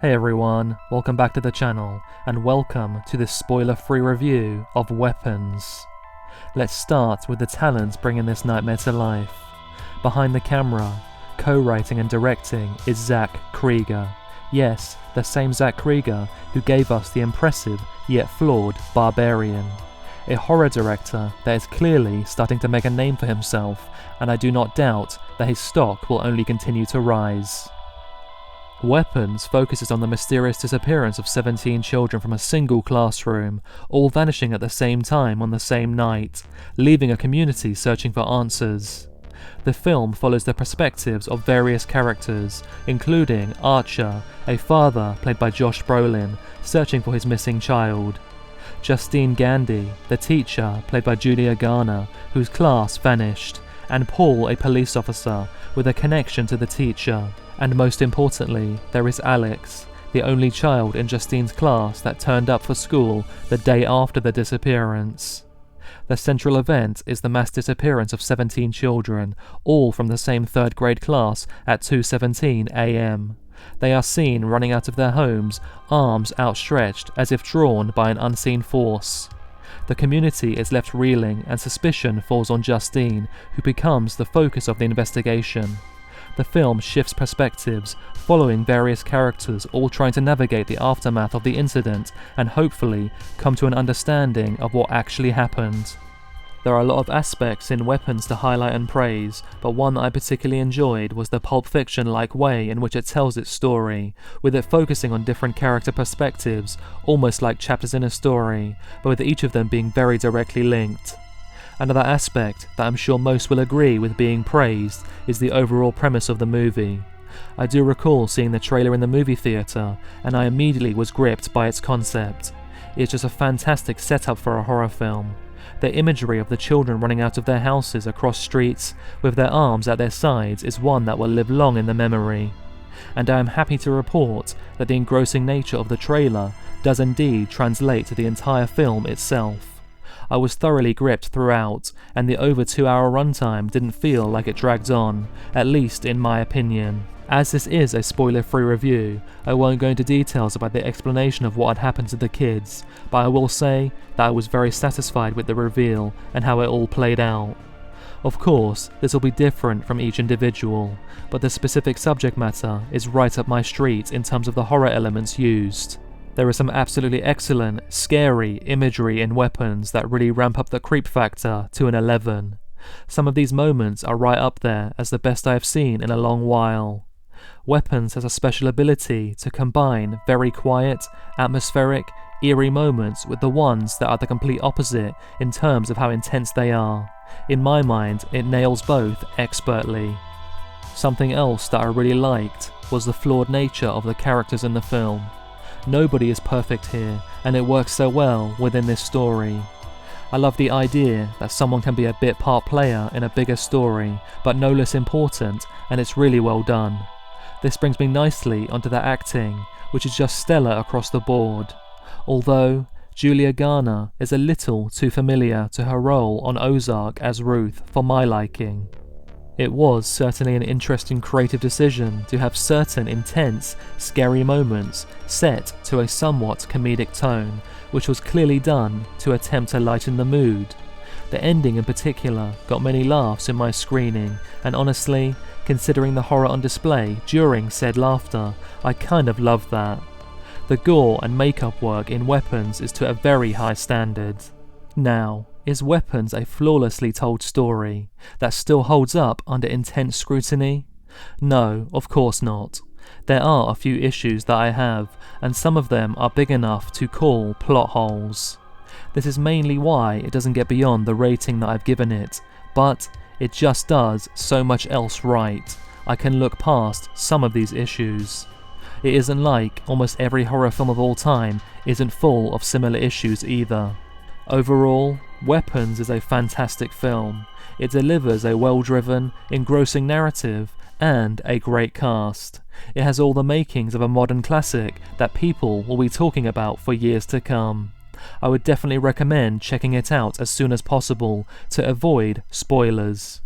Hey everyone, welcome back to the channel, and welcome to this spoiler-free review of Weapons. Let's start with the talent bringing this nightmare to life. Behind the camera, co-writing and directing is Zach Krieger. Yes, the same Zach Krieger who gave us the impressive yet flawed Barbarian. A horror director that is clearly starting to make a name for himself, and I do not doubt that his stock will only continue to rise. Weapons focuses on the mysterious disappearance of 17 children from a single classroom, all vanishing at the same time on the same night, leaving a community searching for answers. The film follows the perspectives of various characters, including Archer, a father played by Josh Brolin, searching for his missing child; Justine Gandy, the teacher played by Julia Garner, whose class vanished; and Paul, a police officer with a connection to the teacher. And most importantly, there is Alex, the only child in Justine's class that turned up for school the day after the disappearance. The central event is the mass disappearance of 17 children, all from the same third grade class at 2:17 a.m. They are seen running out of their homes, arms outstretched as if drawn by an unseen force. The community is left reeling and suspicion falls on Justine, who becomes the focus of the investigation. The film shifts perspectives, following various characters all trying to navigate the aftermath of the incident and hopefully come to an understanding of what actually happened. There are a lot of aspects in Weapons to highlight and praise, but one that I particularly enjoyed was the Pulp Fiction-like way in which it tells its story, with it focusing on different character perspectives, almost like chapters in a story, but with each of them being very directly linked. Another aspect that I'm sure most will agree with being praised is the overall premise of the movie. I do recall seeing the trailer in the movie theatre, and I immediately was gripped by its concept. It's just a fantastic setup for a horror film. The imagery of the children running out of their houses across streets with their arms at their sides is one that will live long in the memory. And I am happy to report that the engrossing nature of the trailer does indeed translate to the entire film itself. I was thoroughly gripped throughout, and the over 2-hour runtime didn't feel like it dragged on, at least in my opinion. As this is a spoiler-free review, I won't go into details about the explanation of what had happened to the kids, but I will say that I was very satisfied with the reveal and how it all played out. Of course, this will be different from each individual, but the specific subject matter is right up my street in terms of the horror elements used. There is some absolutely excellent, scary imagery in Weapons that really ramp up the creep factor to an 11. Some of these moments are right up there as the best I have seen in a long while. Weapons has a special ability to combine very quiet, atmospheric, eerie moments with the ones that are the complete opposite in terms of how intense they are. In my mind, it nails both expertly. Something else that I really liked was the flawed nature of the characters in the film. Nobody is perfect here, and it works so well within this story. I love the idea that someone can be a bit part player in a bigger story, but no less important, and it's really well done. This brings me nicely onto the acting, which is just stellar across the board. Although, Julia Garner is a little too familiar to her role on Ozark as Ruth for my liking. It was certainly an interesting creative decision to have certain intense, scary moments set to a somewhat comedic tone, which was clearly done to attempt to lighten the mood. The ending in particular got many laughs in my screening, and honestly, considering the horror on display during said laughter, I kind of loved that. The gore and makeup work in Weapons is to a very high standard. Now, is Weapons a flawlessly told story that still holds up under intense scrutiny? No, of course not. There are a few issues that I have, and some of them are big enough to call plot holes. This is mainly why it doesn't get beyond the rating that I've given it, but it just does so much else right. I can look past some of these issues. It isn't like almost every horror film of all time isn't full of similar issues either. Overall, Weapons is a fantastic film. It delivers a well-driven, engrossing narrative and a great cast. It has all the makings of a modern classic that people will be talking about for years to come. I would definitely recommend checking it out as soon as possible to avoid spoilers.